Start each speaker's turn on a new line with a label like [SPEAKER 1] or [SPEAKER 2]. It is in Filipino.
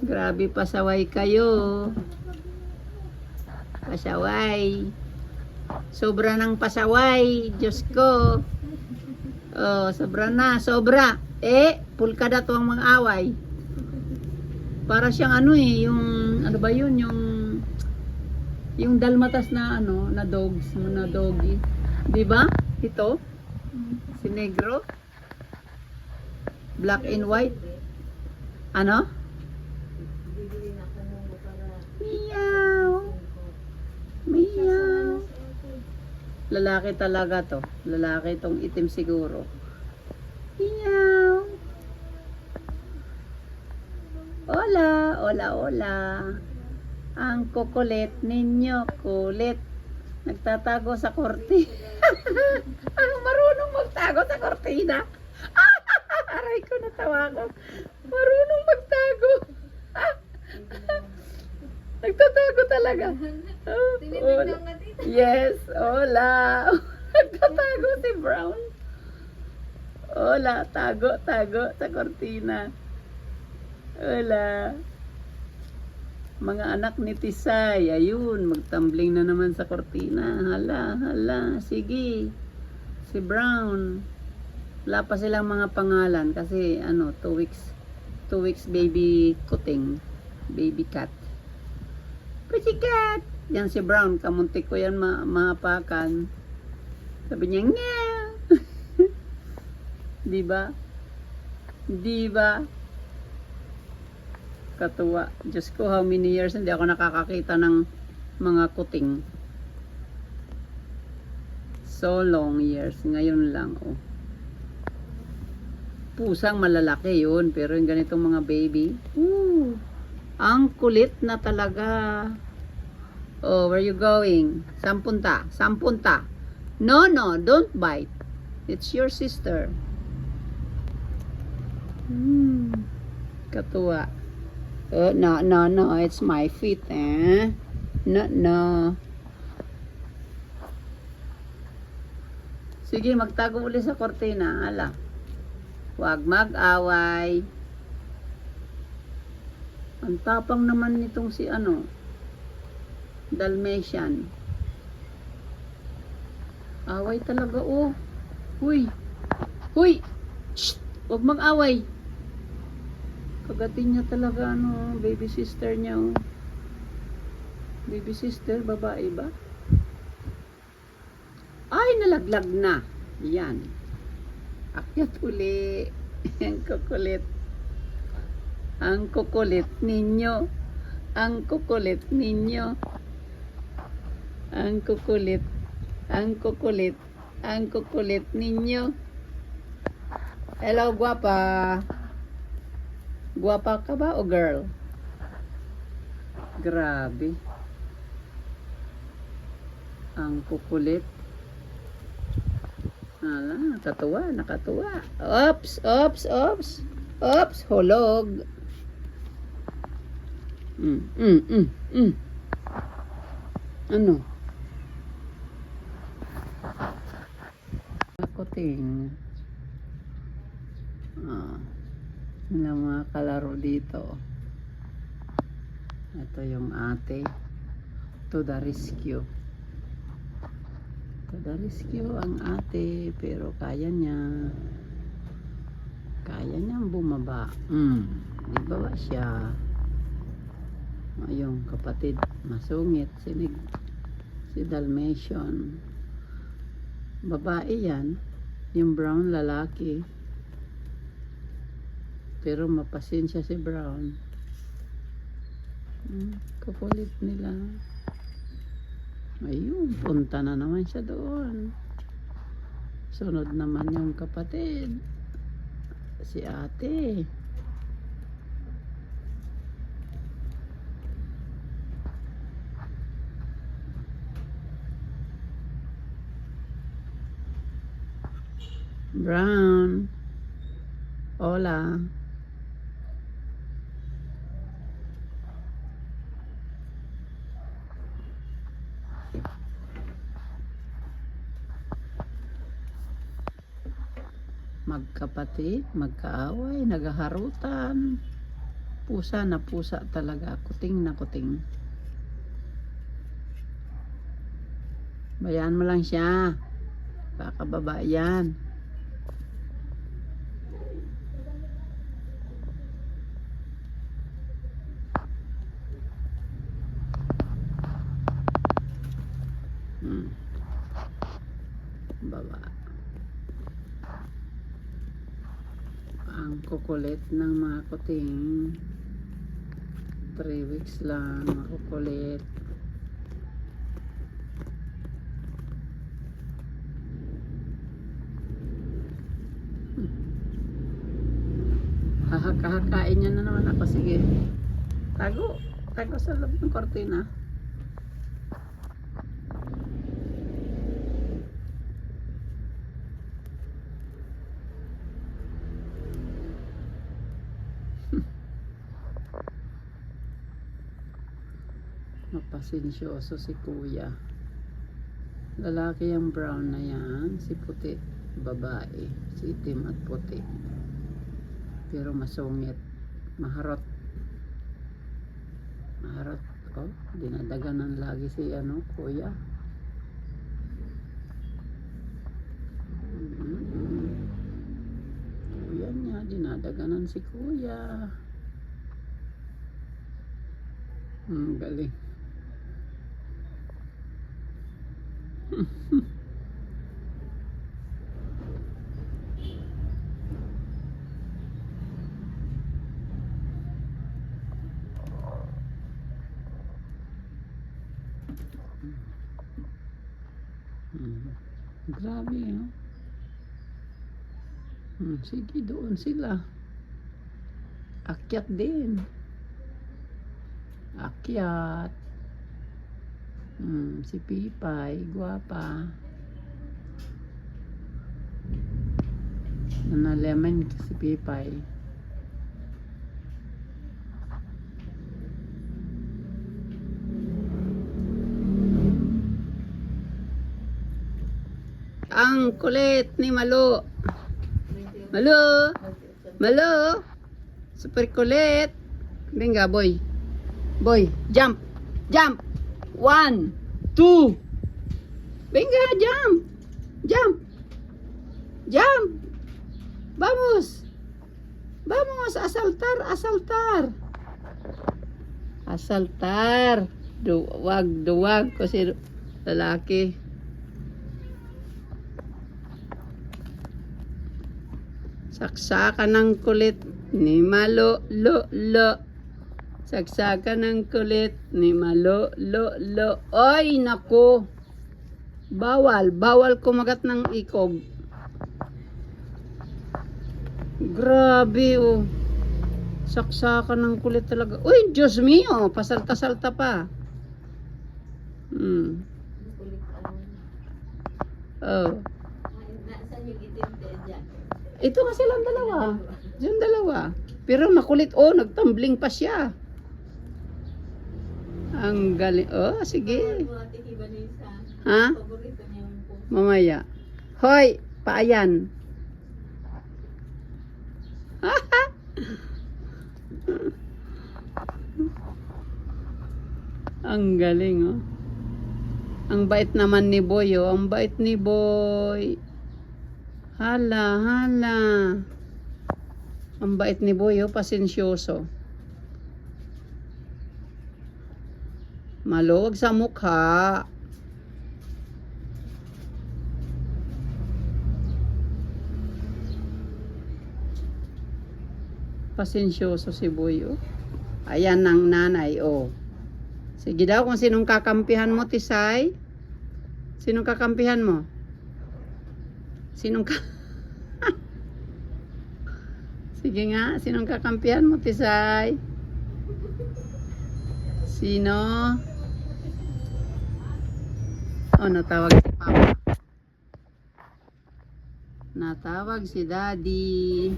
[SPEAKER 1] Grabe, pasaway kayo. Pasaway. Sobra ng pasaway. Diyos ko. Oh, sobra na. Sobra. Pulkada to ang mga away. Para siyang ano yung, ano ba yun, yung dalmatas na ano, na dogs, na doggy. Di ba? Ito. Si negro. Black and white. Ano? Meow. Meow. Lalaki talaga to. Lalaki tong itim siguro. Meow. Hola, hola, hola. Ang kukulit ninyo, kulit. Nagtatago sa korte. Ang marunong magtago sa kortina. Aray ko, natawa ko. Marunong magtago. Nagtatago talaga. Hola. Yes, hola. Nagtatago si Brown. Hola, tago sa kortina. Hola. Mga anak ni Tisay, ayun, magtumbling na naman sa kortina. Hala, sige. Si Brown. Wala pa silang mga pangalan kasi 2 weeks baby kuting. Baby cat. Pretty cat. Yan si Brown, kamuntik ko yan mahapakan. Sabi niya, ngew. Diba? Diba? Katuwa. Diyos ko, how many years hindi ako nakakakita ng mga kuting. So long years. Ngayon lang, oh. Pusang malalaki yun, pero yung ganitong mga baby, ang kulit na talaga. Oh, where you going? Sampunta. No, don't bite. It's your sister. Katuwa. Oh, no, it's my feet, eh. No. Sige, magtago ulit sa kortina, hala. Huwag mag-away. Ang tapang naman nitong si Dalmatian. Away talaga, oh. Huy. Shh! Huwag mag-away. Kagatin niya talaga, baby sister niya, oh. Baby sister, babae ba? Ay, nalaglag na. Yan. Akyat uli. Ang kukulit. Ang kukulit ninyo. Ang kukulit ninyo. Ang kukulit. Ang kukulit. Ang kukulit ninyo. Hello, guwapa. Guwapa ka ba o girl? Grabe. Ang kukulit. Hala, nakatuwa. Ops. Hulog. Ano? Kuting. May mga kalaro dito. Ito yung ate. To the rescue. To the rescue ang ate. Pero kaya niya. Kaya niyang bumaba. Di ba siya? Yung kapatid. Masungit. Si Dalmatian. Babae yan. Yung brown lalaki. Pero mapasensya si Brown. Kapulit nila. Ayun, punta na naman siya doon. Sunod naman yung kapatid. Si ate. Brown. Hola. Magkapatid, magkaaway, naghaharutan. Pusa na pusa talaga. Kuting na kuting. Bayaan mo lang siya. Kakababa yan. Baba. Ang kukulit ng mga kuting. 3 weeks lang. Makukulit. Hahakain niya na naman ako. Sige. Tago. Tago sa loob ng kortina. Mapasensyoso si kuya. Lalaki ang brown na yan. Si puti, babae. Si itim at puti. Pero masungit. Maharot. Maharot. Oh, dinadaganan lagi si kuya. Kuya niya, dinadaganan si kuya. Galing. Grabe, no? Sige, doon sila. Akyat din. Akyat. Si Pipay, guwapa. Nanalaman si Pipay. Ang kulit ni Malo. Malo. Malo. Super kulit. Venga, boy. Boy, jump. Jump. 1, 2. Venga, jump. Jump. Jump. Vamos. Vamos, asaltar, asaltar. Asaltar. Duwag kasi lalaki. Saksakan ng kulit ni Malo, lo. Saksakan ng kulit ni Malo, lo. Ay, nako. Bawal kumagat ng ikog. Grabe, oh. Saksakan ng kulit talaga. Uy, Diyos mio, pasalta-salta pa. Oh. Ito nga silang dalawa. Yung dalawa. Pero makulit, oh, nagtumbling pa siya. Ang galing. Oh, sige. Ha? Mamaya. Hoy, paayan. Ang galing, oh. Ang bait naman ni Boy, oh. Ang bait ni Boy. Hala. Ang bait ni Boy, oh. Pasensyoso. Maluwag sa mukha. Pasensyoso si Boy, oh. Ayan ang nanay, oh. Sige daw kung sinong kakampihan mo, Tisay. Sinong kakampihan mo? Sige nga, sinong kakampihan mo, Tisay? Sino? Oh, natawag si Papa. Natawag si Daddy.